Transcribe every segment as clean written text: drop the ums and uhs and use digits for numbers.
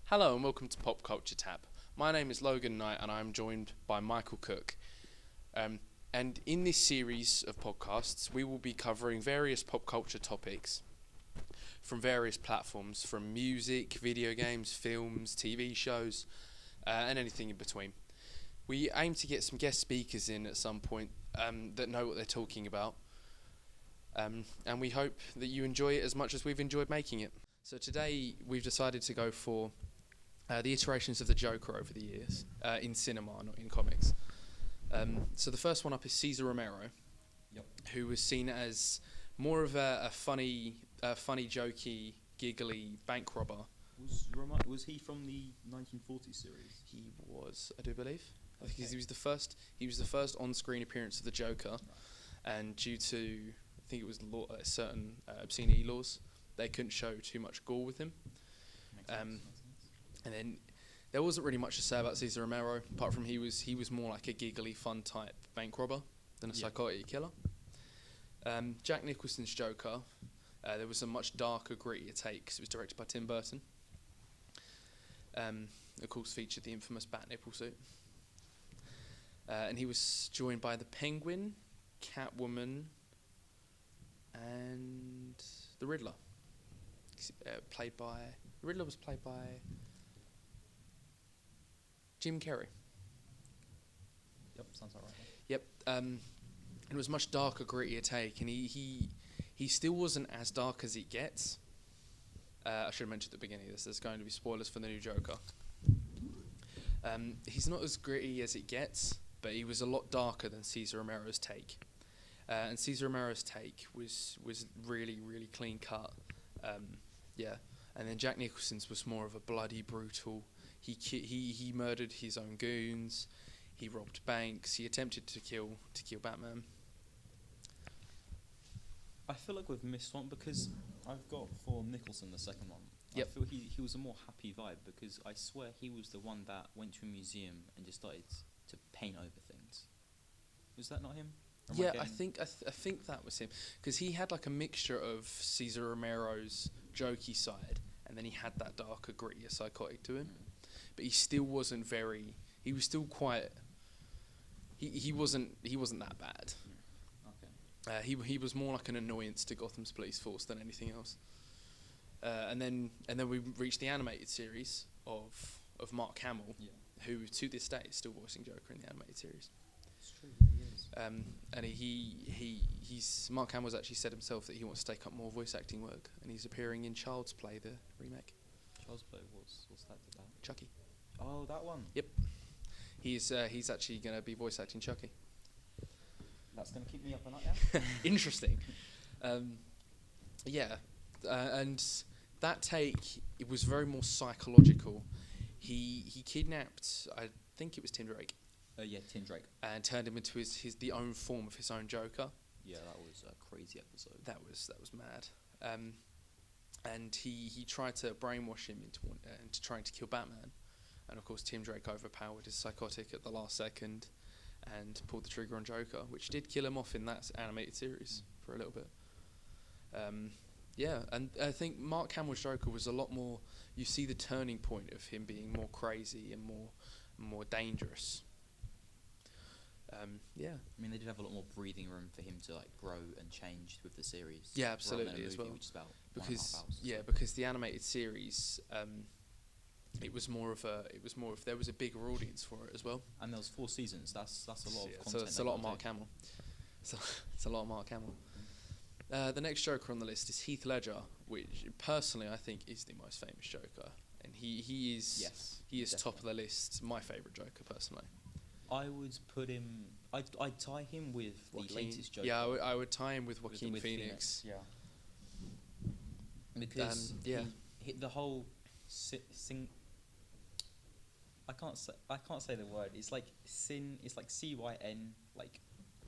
Hello and welcome to Pop Culture Tab. My name is Logan Knight and I'm joined by Michael Cook. And in this series of podcasts, we will be covering various pop culture topics from various platforms, from music, video games, films, TV shows, and anything in between. We aim to get some guest speakers in at some point that know what they're talking about. And we hope that you enjoy it as much as we've enjoyed making it. So today we've decided to go for the iterations of the Joker over the years, in cinema, not in comics. So the first one up is Cesar Romero, who was seen as more of a funny, jokey, giggly bank robber. Was he from the 1940s series? He was, I do believe. I think he was the first. He was the first on-screen appearance of the Joker, and due to, I think it was certain obscenity laws, they couldn't show too much gore with him. And then there wasn't really much to say about Cesar Romero, apart from he was more like a giggly, fun type bank robber than a psychotic killer. Jack Nicholson's Joker, there was a much darker, grittier take because it was directed by Tim Burton. Of course, featured the infamous bat nipple suit. And he was joined by the Penguin, Catwoman, and the Riddler. The Riddler was played by Jim Carrey. Yep, sounds about right. Yep. It was much darker, grittier take, and he still wasn't as dark as it gets. I should have mentioned at the beginning of this. There's going to be spoilers for the new Joker. He's not as gritty as it gets, but he was a lot darker than Cesar Romero's take. And Cesar Romero's take was really, really clean cut. And then Jack Nicholson's was more of a bloody, brutal. He murdered his own goons. He robbed banks. He attempted to kill Batman. I feel like we've missed one because I've got for Nicholson the second one. Yep. I feel he was a more happy vibe because I swear he was the one that went to a museum and just started to paint over things. Was that not him? I think that was him because he had like a mixture of Cesar Romero's jokey side, and then he had that darker, grittier, psychotic to him. But he still wasn't very. He was still quite. He wasn't that bad. Okay. He was more like an annoyance to Gotham's police force than anything else. And then we reached the animated series of Mark Hamill, who to this day is still voicing Joker in the animated series. It's true. He is. And he's Mark Hamill's actually said himself that he wants to take up more voice acting work, and he's appearing in Child's Play, the remake. Child's Play, what's that about? Chucky. Oh, that one. Yep. He's actually going to be voice acting Chucky. That's going to keep me up at night, yeah? Interesting. And that take, it was very more psychological. He kidnapped, I think it was Tim Drake. Yeah, Tim Drake. And turned him into the own form of his own Joker. Yeah, that was a crazy episode. That was mad. And he tried to brainwash him into trying to kill Batman. And of course, Tim Drake overpowered his psychotic at the last second and pulled the trigger on Joker, which did kill him off in that animated series for a little bit. And I think Mark Hamill's Joker was a lot more. You see the turning point of him being more crazy and more dangerous. I mean, they did have a lot more breathing room for him to like grow and change with the series. Yeah, absolutely, as well. Which is about because 1.5 hours. because the animated series, it was more of there was a bigger audience for it as well. And there was 4 seasons. That's a lot of content. So it's a lot of Mark Hamill. It's a lot of Mark Hamill. The next Joker on the list is Heath Ledger, which personally I think is the most famous Joker, and he is definitely top of the list. My favourite Joker personally. I would put him. I'd tie him with Joaquin. the latest Joker. Yeah, I would tie him with Joaquin Phoenix. Yeah. Because he the whole I can't say the word. It's like sin. It's like CYN. Like.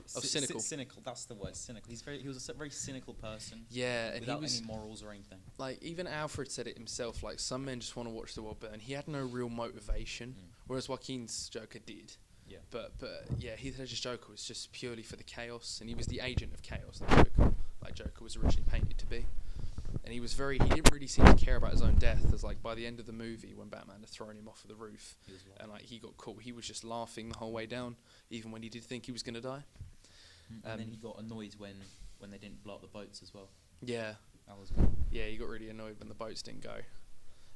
Cynical. Cynical. That's the word. Cynical. He was a very cynical person. Yeah, and without he was any morals or anything. Like even Alfred said it himself. Like some men just want to watch the world burn. He had no real motivation, whereas Joaquin's Joker did. Yeah. But Heath Ledger's Joker was just purely for the chaos, and he was the agent of chaos. Like Joker was originally painted to be. and he didn't really seem to care about his own death. As like by the end of the movie, when Batman had thrown him off of the roof, He was and like he got caught, he was just laughing the whole way down, even when he did think he was gonna die. and then he got annoyed when they didn't blow up the boats as well. Yeah, That was good. yeah, he got really annoyed when the boats didn't go.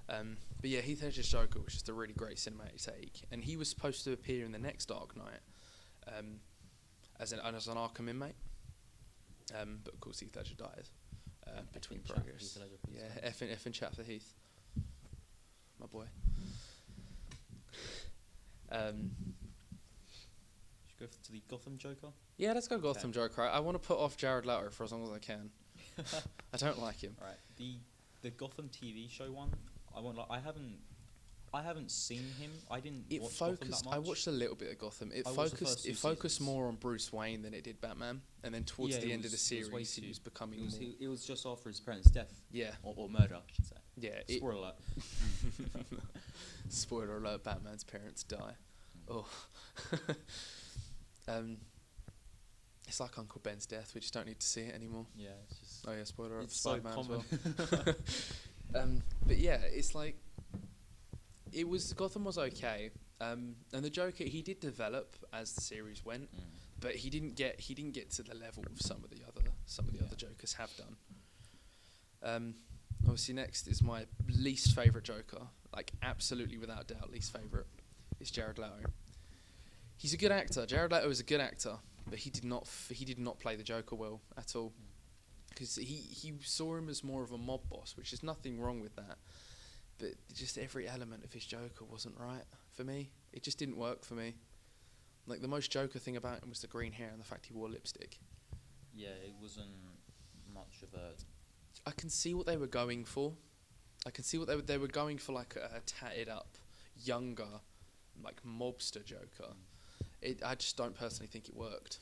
But yeah, Heath Ledger's Joker was just a really great cinematic take, and he was supposed to appear in the next Dark Knight, as an Arkham inmate. But of course Heath Ledger died between Effing chat for progress. Heath Ledger, please Yeah, don't. effing chat for Heath, my boy. Should we go to the Gotham Joker? Yeah, let's go Gotham Okay. Joker. I want to put off Jared Leto for as long as I can. I don't like him. Right. The Gotham TV show one. I haven't seen him. I didn't It watch Gotham focused. that much. I watched a little bit of Gotham. It I watched the focused. first two It focused seasons. more on Bruce Wayne than it did Batman, and then towards Yeah, the it end of the was- it was way series, he too- was becoming It was, more. it was just after his parents' death Yeah, or murder, I should say. yeah. Spoiler alert. Spoiler alert: Batman's parents die. Oh. It's like Uncle Ben's death. We just don't need to see it anymore. Yeah, it's just. Oh yeah, spoiler alert: It's so Spider-Man as common. well. But yeah, it's like Gotham was okay, and the Joker, he did develop as the series went, but he didn't get to the level of some of the other Jokers have done. Obviously, next is my least favorite Joker, like absolutely without doubt, least favorite is Jared Leto. He's a good actor. Jared Leto is a good actor, but he did not play the Joker well at all. Because he saw him as more of a mob boss, which is nothing wrong with that. But just every element of his Joker wasn't right for me. It just didn't work for me. Like, the most Joker thing about him was the green hair and the fact he wore lipstick. Yeah, it wasn't much of a. I can see what they were going for. I can see what they were going for, like a tatted up, younger, like mobster Joker. I just don't personally think it worked.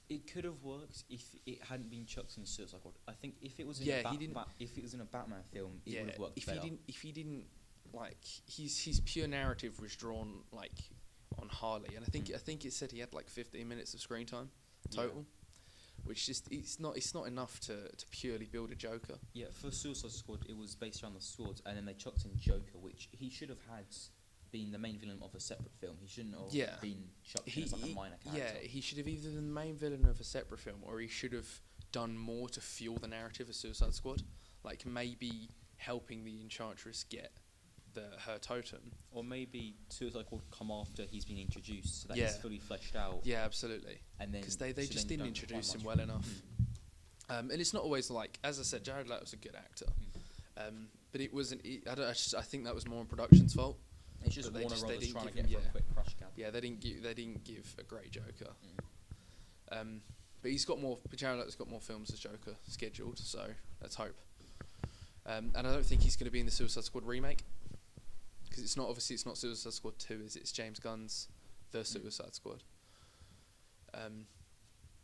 It could have worked if it hadn't been chucked in Suicide Squad. I think if it was in Yeah, he didn't- if it was in a Batman film, it would have worked if better. he didn't like his pure narrative was drawn like on Harley, and I think it said he had like 15 minutes of screen time total, which just it's not enough to purely build a Joker. Yeah, for Suicide Squad, it was based around the swords, and then they chucked in Joker, which he should have had been the main villain of a separate film. He shouldn't have Yeah. been chucked in as like a minor Yeah, character. he should have either been the main villain of a separate film, or he should have done more to fuel the narrative of Suicide Squad, like maybe helping the Enchantress get her totem. Or maybe Suicide Squad come after he's been introduced, so that Yeah. he's fully fleshed out. Yeah, absolutely. And then Because they so just then didn't you don't introduce find him much well of enough. And it's not always like, as I said, Jared Leto's a good actor. But it wasn't. I think that was more on production's fault. It's just But they Warner just- they Brothers didn't trying to give get him- for a quick crush cap. Yeah, they didn't give a great Joker. But he's got more. Jared Leto's got more films as Joker scheduled, so let's hope. And I don't think he's going to be in the Suicide Squad remake, because it's not Suicide Squad 2, is it? It's James Gunn's The Suicide Squad.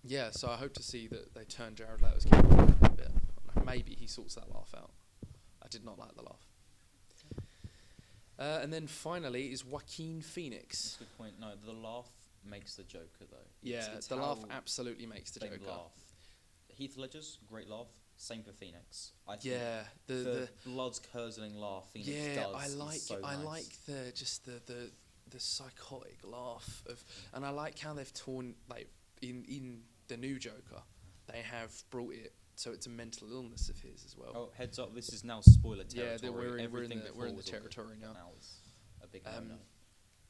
Yeah, so I hope to see that they turn Jared Leto's character around a bit. Maybe he sorts that laugh out. I did not like the laugh. And then finally is Joaquin Phoenix. That's a good point. No, the laugh makes the Joker though. Yeah, It's the laugh how absolutely makes the they Joker. laugh. Heath Ledger's great laugh. Same for Phoenix. I think Yeah, the blood curdling laugh Phoenix does. I is like so I nice. like the psychotic laugh of, and I like how they've torn, like in the new Joker, they have brought it so it's a mental illness of his as well. Oh, heads up! This is now spoiler Yeah, territory. we're in Everything the before was all territory good, now. Now is a big Um, no-no.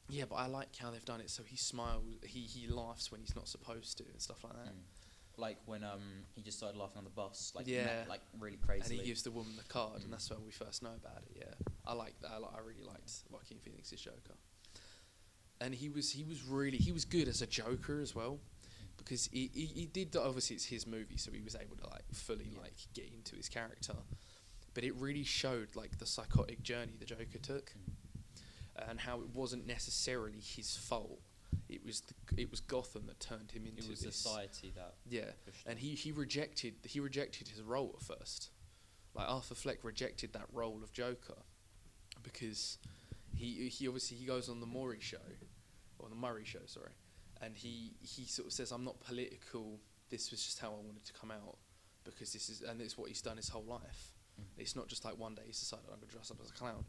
Yeah, but I like how they've done it so he smiles, he laughs when he's not supposed to and stuff like that. Like when he just started laughing on the bus, like Yeah. like really And crazily. he gives the woman the card, and that's when we first know about it. Yeah, I like that. I really liked Joaquin Phoenix's Joker, and he was good as a Joker as well, because he did obviously it's his movie, so he was able to like fully like get into his character, but it really showed like the psychotic journey the Joker took, and how it wasn't necessarily his fault. It was Gotham that turned him into It was this. society that Yeah, pushed and him. he rejected his role at first. Like Arthur Fleck rejected that role of Joker because he obviously he goes on the Maury show, or the Murray show, sorry, and he sort of says, I'm not political. This was just how I wanted to come out. because it's what he's done his whole life. It's not just like one day he's decided I'm going to dress up as a clown.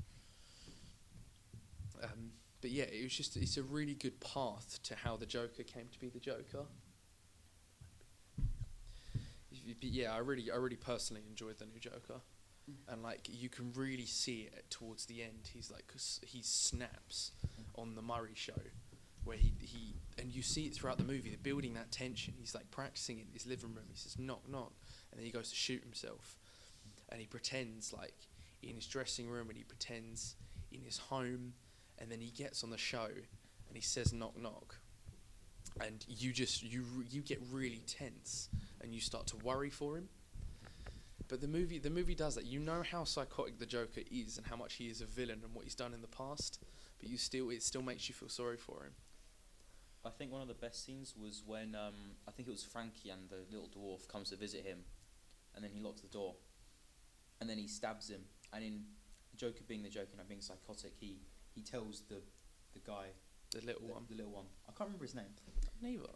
But yeah, it's a really good path to how the Joker came to be the Joker. But yeah, I really personally enjoyed the new Joker, and like you can really see it towards the end. He's like, 'cause he snaps on the Murray show, where he and you see it throughout the movie. They're building that tension. He's like practicing in his living room. He says knock knock, and then he goes to shoot himself, and he pretends like in his dressing room, and he pretends in his home, and then he gets on the show, and he says knock knock, and you get really tense, and you start to worry for him. But the movie does that. You know how psychotic the Joker is, and how much he is a villain, and what he's done in the past. But it still makes you feel sorry for him. I think one of the best scenes was when I think it was Frankie and the little dwarf comes to visit him, and then he locks the door, and then he stabs him. And in Joker being the Joker, being psychotic, he tells the guy, The little one. the little one, I can't remember his name, Neither.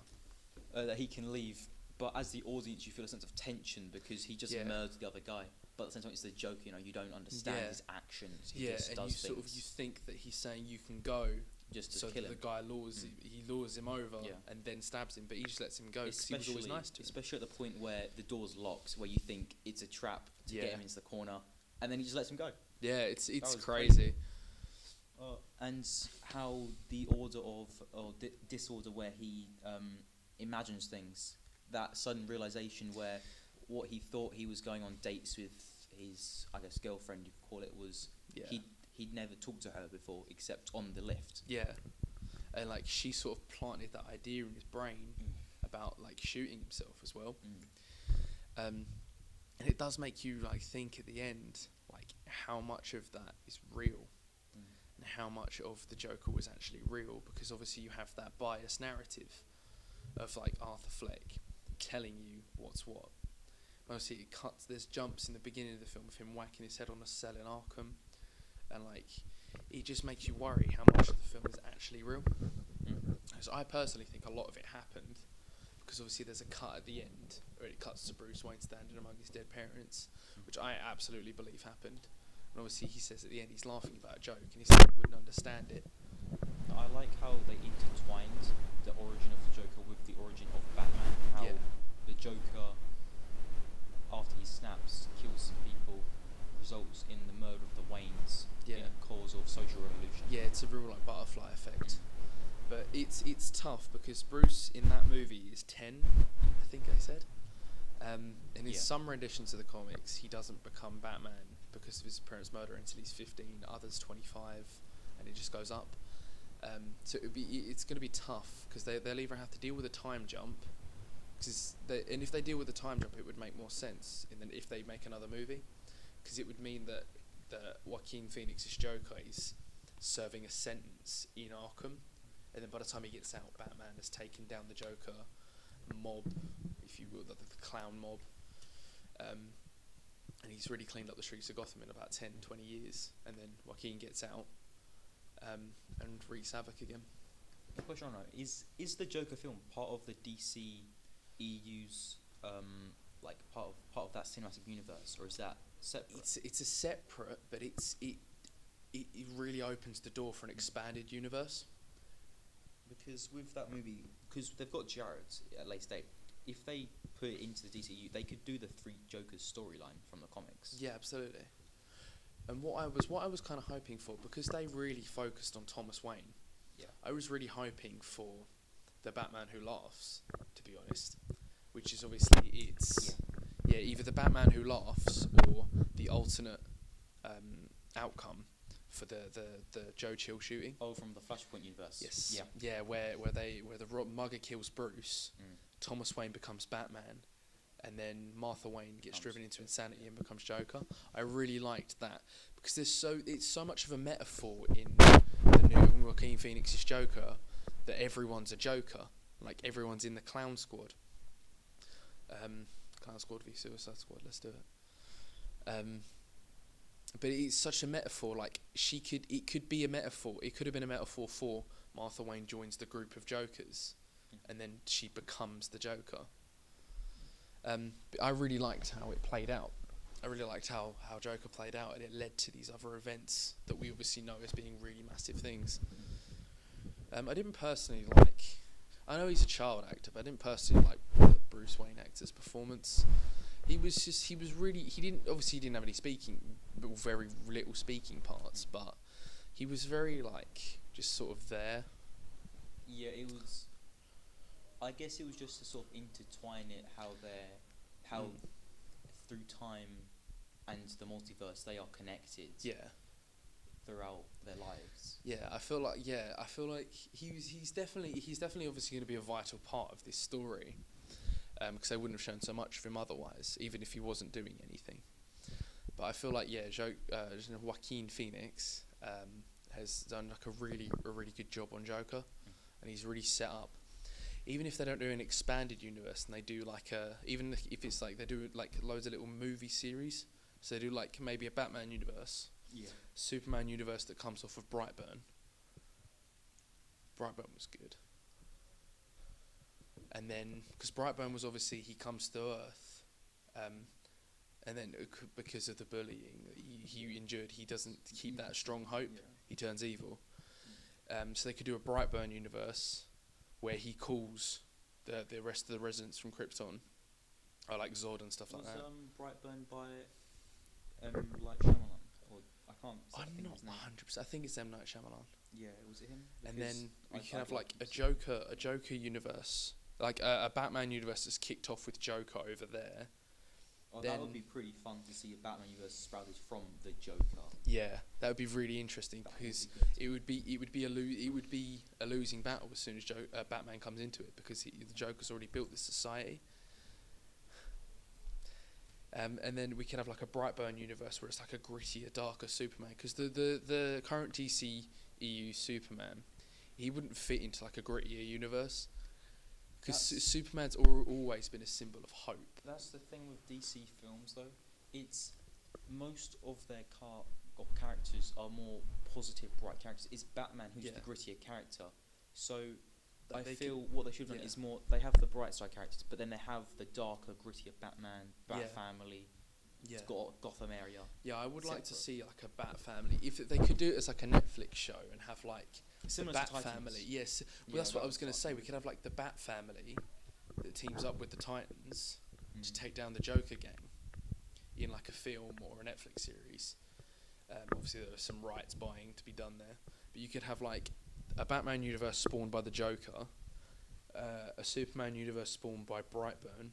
that he can leave. But as the audience, you feel a sense of tension because he just murdered the other guy. But at the same time, it's the Joker. You don't understand his actions. He just and does you things. you think that he's saying you can go, just to so kill that him. the guy lures him over, Yeah. and then stabs him. But he just lets him go because he was always nice to him. Especially at the point where the door's locked, where you think it's a trap to get him into the corner, and then he just lets him go. Yeah, it's was crazy. And how the order of disorder where he imagines things, that sudden realization where what he thought he was going on dates with his, I guess, girlfriend, you could call it, was he'd never talked to her before except on the lift. Yeah, and like she sort of planted that idea in his brain about like shooting himself as well. And it does make you like think at the end like how much of that is real. And how much of the Joker was actually real, because obviously you have that biased narrative of like Arthur Fleck telling you what's what. Mostly there's jumps in the beginning of the film of him whacking his head on a cell in Arkham, and like it just makes you worry how much of the film is actually real. So I personally think a lot of it happened, because obviously there's a cut at the end where it cuts to Bruce Wayne standing among his dead parents, which I absolutely believe happened. And obviously he says at the end he's laughing about a joke, and he said he wouldn't understand it. I like how they intertwined the origin of the Joker with the origin of Batman. How the Joker, after he snaps, kills some people, results in the murder of the Waynes, being a cause of social revolution. Yeah, it's a real like butterfly effect. But it's tough because Bruce in that movie is 10, I think they said. And in some renditions of the comics, he doesn't become Batman because of his parents' murder until he's 15, others 25, and it just goes up. So it's going to be tough because they'll either have to deal with a time jump, and if they deal with the time jump, it would make more sense. And then if they make another movie, because it would mean that Joaquin Phoenix's Joker is serving a sentence in Arkham, and then by the time he gets out, Batman has taken down the Joker mob, if you will, the clown mob. And he's really cleaned up the streets of Gotham in about 10, 20 years, and then Joaquin gets out and wreaks havoc again. The question I know is the Joker film part of the DC EU's like part of that cinematic universe, or is that separate? It's a separate, but it really opens the door for an expanded universe. Because with that movie, because they've got Jared at late stage, if they put it into the DCU, they could do the Three Jokers storyline from the comics. Yeah, absolutely. And what I was kind of hoping for, because they really focused on Thomas Wayne, I was really hoping for the Batman Who Laughs, to be honest, which is obviously either the Batman Who Laughs or the alternate outcome for the Joe Chill shooting. Oh, from the Flashpoint universe. Yes. Yeah, where the mugger kills Bruce, Thomas Wayne becomes Batman, and then Martha Wayne gets driven into insanity and becomes Joker. I really liked that because it's so much of a metaphor in the new Joaquin Phoenix's Joker that everyone's a Joker, like everyone's in the Clown Squad. Clown Squad v Suicide Squad. Let's do it. But it's such a metaphor. Like it could be a metaphor. It could have been a metaphor for Martha Wayne joins the group of Jokers, and then she becomes the Joker. But I really liked how it played out. I really liked how Joker played out, and it led to these other events that we obviously know as being really massive things. I didn't personally like. I know he's a child actor, but I didn't personally like the Bruce Wayne actor's performance. He was really. He didn't have any speaking, very little speaking parts, but he was very like just sort of there. Yeah, it was. I guess it was just to sort of intertwine it, how through time and the multiverse they are connected. Yeah. Throughout their lives. Yeah, I feel like he's definitely obviously going to be a vital part of this story, because they wouldn't have shown so much of him otherwise, even if he wasn't doing anything. But I feel like Joaquin Phoenix has done like a really good job on Joker, and he's really set up. Even if they don't do an expanded universe and they do like even if it's like they do like loads of little movie series, so they do like maybe a Batman universe. Yeah. Superman universe that comes off of Brightburn. Brightburn was good. And then, because Brightburn was obviously, he comes to Earth, and then because of the bullying that he endured, he doesn't keep that strong hope. Yeah. He turns evil. So they could do a Brightburn universe where he calls the rest of the residents from Krypton, or like Zod and stuff like that. Was Brightburn by like Shyamalan? I can't. I'm not 100%. I think it's M. Night Shyamalan. Yeah, was it him? And then we can have like a him Joker universe, like a Batman universe that's kicked off with Joker over there. Oh, then that would be pretty fun to see a Batman universe sprouted from the Joker. Yeah, that would be really interesting That because would be it would be a losing battle as soon as Batman comes into it, because the Joker's already built this society. And then we can have like a Brightburn universe where it's like a grittier, darker Superman, because the current DC EU Superman, he wouldn't fit into like a grittier universe, because Superman's always been a symbol of hope. That's the thing with DC films, though. It's most of their characters are more positive, bright characters. It's Batman who's the grittier character. So I feel what they should have done is more. They have the bright side characters, but then they have the darker, grittier Batman, Family. Yeah. It's got Gotham area. Yeah, I would like to see like a Bat Family. If they could do it as like a Netflix show and have like Similar the Bat to Titans. Family. Yes, well, Yeah, that's what I that was going to say. We could have like the Bat Family that teams up with the Titans to take down the Joker gang in like a film or a Netflix series. Obviously, there are some rights buying to be done there, but you could have like a Batman universe spawned by the Joker, a Superman universe spawned by Brightburn,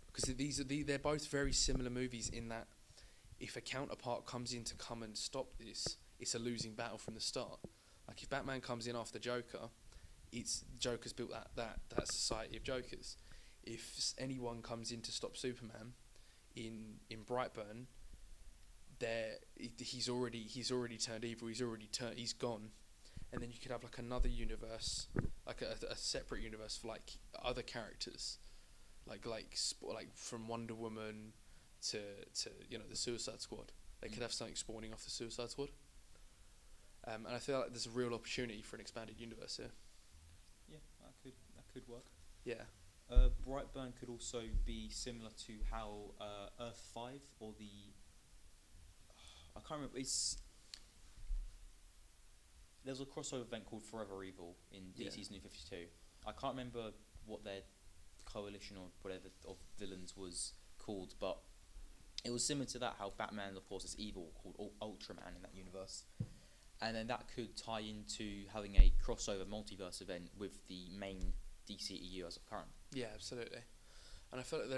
because they're both very similar movies in that if a counterpart comes in to come and stop this, it's a losing battle from the start. Like if Batman comes in after Joker, it's Joker's built that society of Jokers. If anyone comes in to stop Superman in Brightburn, he's already turned evil. He's gone. And then you could have like another universe, like a separate universe for like other characters, like from Wonder Woman to the Suicide Squad. They could have something spawning off the Suicide Squad. And I feel like there's a real opportunity for an expanded universe here. Yeah, that could work. Yeah. Brightburn could also be similar to how Earth 5 or I can't remember. There's a crossover event called Forever Evil in DC's New 52. I can't remember what their coalition or whatever of villains was called, but it was similar to that. How Batman, of course, is evil, called Ultraman in that universe, and then that could tie into having a crossover multiverse event with the main DCEU as of current. Yeah, absolutely. And I feel like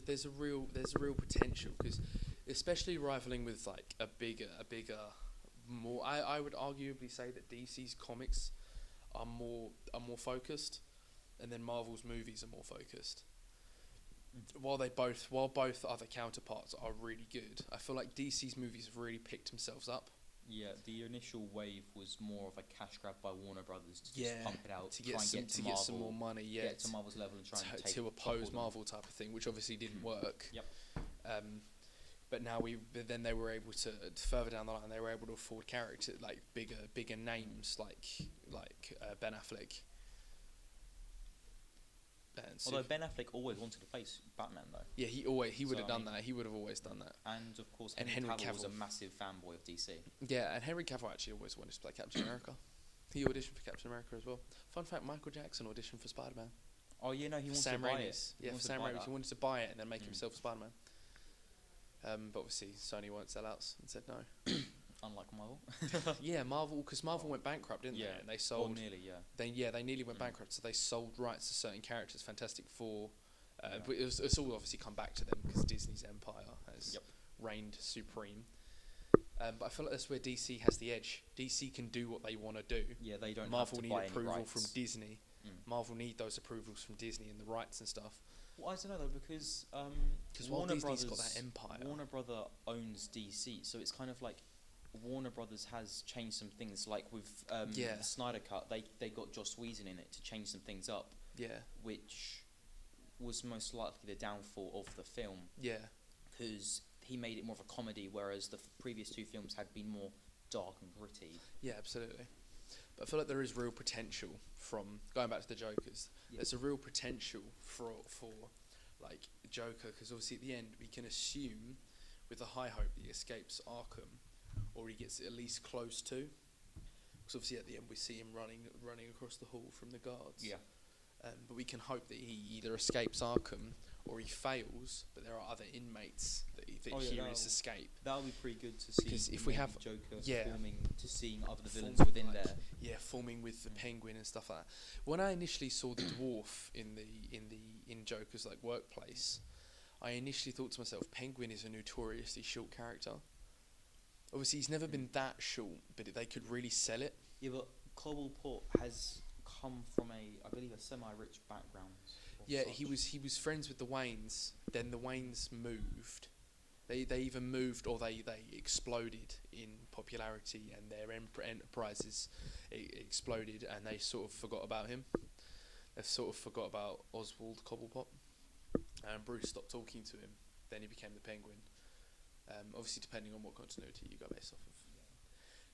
there's a real potential, because especially rivaling with like a bigger more. I would arguably say that DC's comics are more focused, and then Marvel's movies are more focused. While both other counterparts are really good, I feel like DC's movies have really picked themselves up. Yeah, the initial wave was more of a cash grab by Warner Brothers to just pump it out, to get some more money, get to Marvel's level and try and take to oppose Marvel type of thing, which obviously didn't work. Yep. But then they were able to further down the line. They were able to afford characters like bigger names like Ben Affleck. Although Ben Affleck always wanted to play Batman, though. Yeah, he would So, have done that. He would have always done that. And of course, And Henry Henry Cavill was a Cavill. massive fanboy of DC. Yeah, and Henry Cavill actually always wanted to play Captain America. He auditioned for Captain America as well. Fun fact: Michael Jackson auditioned for Spider-Man. Oh yeah, no, he wanted Sam to buy Raimi's. it. Yeah, for Sam Raimi, he wanted to buy it and then make himself Spider-Man. But obviously, Sony weren't sellouts and said no. Unlike Marvel. Yeah, Marvel, because Marvel went bankrupt, didn't they? And they sold. Well, nearly, yeah. They nearly went bankrupt, so they sold rights to certain characters. Fantastic Four, but it's all obviously come back to them because Disney's empire has reigned supreme. But I feel like that's where DC has the edge. DC can do what they want to do. Yeah, they don't. Marvel have to need buy approval any from rights. Disney. Marvel need those approvals from Disney and the rights and stuff. Well, I don't know though, because while Warner Disney's Brothers got that empire. Warner Brother owns DC, so it's kind of like Warner Brothers has changed some things. Like with the Snyder Cut, they got Joss Whedon in it to change some things up. Yeah. Which was most likely the downfall of the film. Yeah. Because he made it more of a comedy, whereas the previous two films had been more dark and gritty. Yeah, absolutely. But I feel like there is real potential from going back to the Jokers. Yeah. There's a real potential for like Joker, because obviously at the end we can assume with a high hope that he escapes Arkham, or he gets at least close to. Because obviously at the end we see him running across the hall from the guards. Yeah. But we can hope that he either escapes Arkham or he fails, but there are other inmates that heroes escape. That would be pretty good to see. Because if we have Joker forming, to seeing other villains forming within there. Yeah, forming with the Penguin and stuff like that. When I initially saw the dwarf in Joker's like workplace, I initially thought to myself, Penguin is a notoriously short character. Obviously, he's never been that short, but they could really sell it. Yeah, but Cobblepot has come from I believe a semi-rich background. Yeah, he was friends with the Waynes. Then the Waynes moved. They either moved or they exploded in popularity, and their enterprises exploded, and they sort of forgot about him. They sort of forgot about Oswald Cobblepot, and Bruce stopped talking to him. Then he became the Penguin. Obviously, depending on what continuity you go based off of.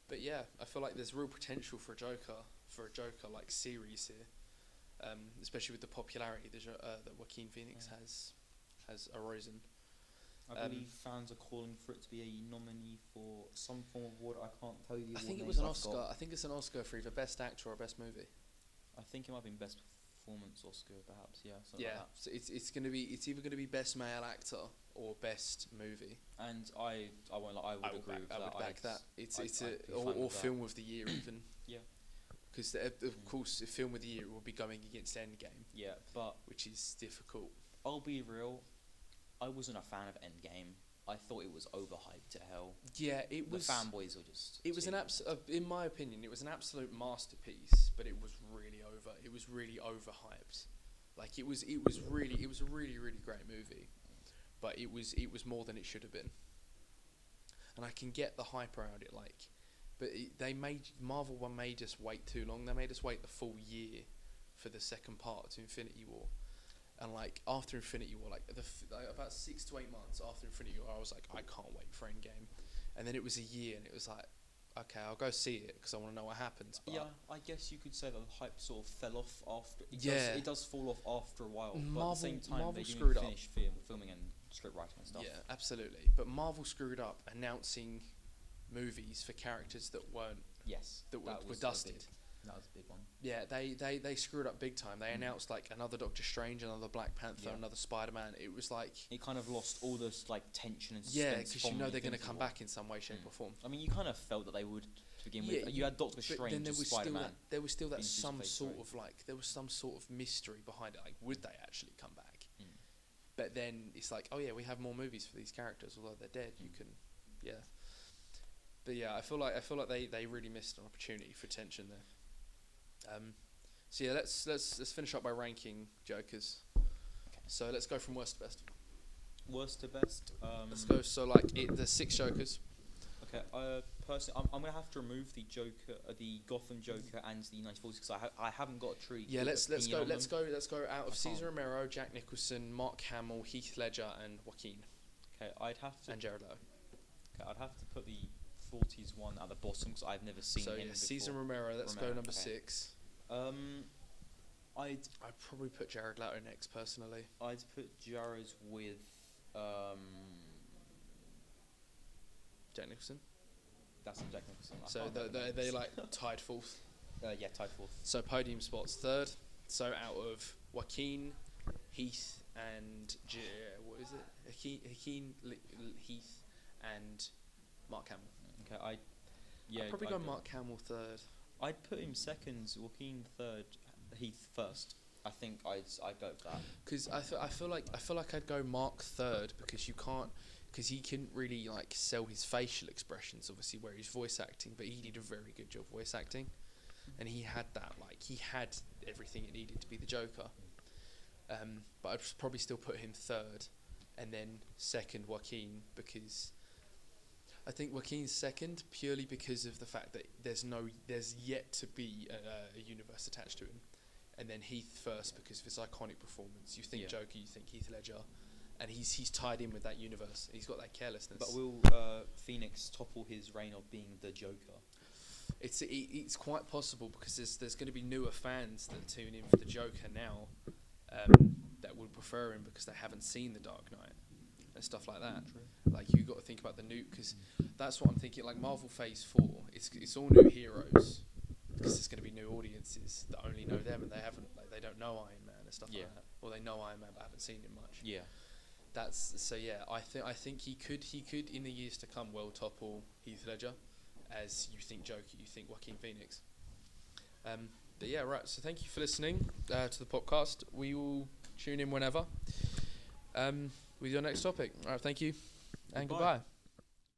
But yeah, I feel like there's real potential for a Joker like series here. Especially with the popularity that Joaquin Phoenix has arisen. I believe fans are calling for it to be a nominee for some form of award. I can't tell you the award. I think it was an Oscar. I think it's an Oscar for either Best Actor or Best Movie. I think it might have been Best Performance Oscar, perhaps. Yeah. Yeah. Like that. So it's either gonna be Best Male Actor or Best Movie. And I won't lie, I would agree with that. I would back that. It's or Film of the Year even. Yeah. Because of course, the Film of the Year will be going against Endgame. Yeah, but which is difficult. I'll be real. I wasn't a fan of Endgame. I thought it was overhyped to hell. Yeah, it was. The fanboys were just. It was in my opinion, it was an absolute masterpiece, but it was really over. It was really overhyped. Like it was a really great movie, but it was more than it should have been. And I can get the hype around it, like, but Marvel one made us wait too long. They made us wait the full year for the second part to Infinity War. And like after Infinity War, like about 6 to 8 months after Infinity War, I was like, I can't wait for Endgame. And then it was a year, and it was like, okay, I'll go see it because I want to know what happens. But yeah, I guess you could say that the hype sort of fell off after. It does fall off after a while. But at the same time, they didn't finish filming and script writing and stuff. Yeah, absolutely. But Marvel screwed up announcing movies for characters that weren't. Yes, that were dusted. That was a big one. Yeah, they screwed up big time. They announced like another Doctor Strange, another Black Panther, another Spider-Man. It was like it kind of lost all this like tension and suspense. Yeah, because you know they're going to come back in some way, shape, or form. I mean, you kind of felt that they would to begin with. You had Doctor Strange, then there was Spider-Man. There was still that there was some sort of mystery behind it. Like, would they actually come back? But then it's like, oh yeah, we have more movies for these characters, although they're dead. You can, yeah. But yeah, I feel like they really missed an opportunity for tension there. So yeah, let's finish up by ranking Jokers. Okay. So let's go from worst to best. Worst to best. Let's go. So like the 6 Jokers. Okay. Personally, I'm gonna have to remove the Joker, the Gotham Joker, and the 1940s because I haven't got a tree. Yeah, let's go out of Cesar Romero, Jack Nicholson, Mark Hamill, Heath Ledger, and Joaquin. Okay, I'd have to. And Jared Leto. Okay, I'd have to put the 40s one at the bottom because I've never seen him before. Cesar Romero. Let's go number 6. I'd probably put Jared Leto next personally. I'd put Jared with Jack Nicholson. that's Jack Nicholson. I So can't remember they names. like tied fourth. Yeah, tied fourth. So podium spots third. So out of Joaquin, Heath, and what is it? Heath, and Mark Hamill. Okay, I'd probably go Mark Hamill third. I'd put him second, Joaquin third, Heath first. I think I'd go with that. Because I feel like I'd go Mark third because you can't, because he couldn't really like sell his facial expressions obviously where he's voice acting, but he did a very good job voice acting, and he had that, like he had everything it needed to be the Joker. But I'd probably still put him third, and then second Joaquin, because I think Joaquin's second purely because of the fact that there's yet to be a universe attached to him, and then Heath first because of his iconic performance. You think Joker, you think Heath Ledger, and he's tied in with that universe. He's got that carelessness. But will Phoenix topple his reign of being the Joker? It's quite possible because there's going to be newer fans that tune in for the Joker now, that would prefer him because they haven't seen The Dark Knight and stuff like that. True. Like you got to think about the new, because that's what I'm thinking. Like Marvel Phase 4, it's all new heroes because there's going to be new audiences that only know them and they don't know Iron Man and stuff like that, or they know Iron Man but haven't seen him much. Yeah. That's so yeah. I think he could in the years to come well topple Heath Ledger, as you think Joker, you think Joaquin Phoenix. But yeah, right. So thank you for listening to the podcast. We will tune in whenever with your next topic. All right, thank you, and Goodbye. goodbye.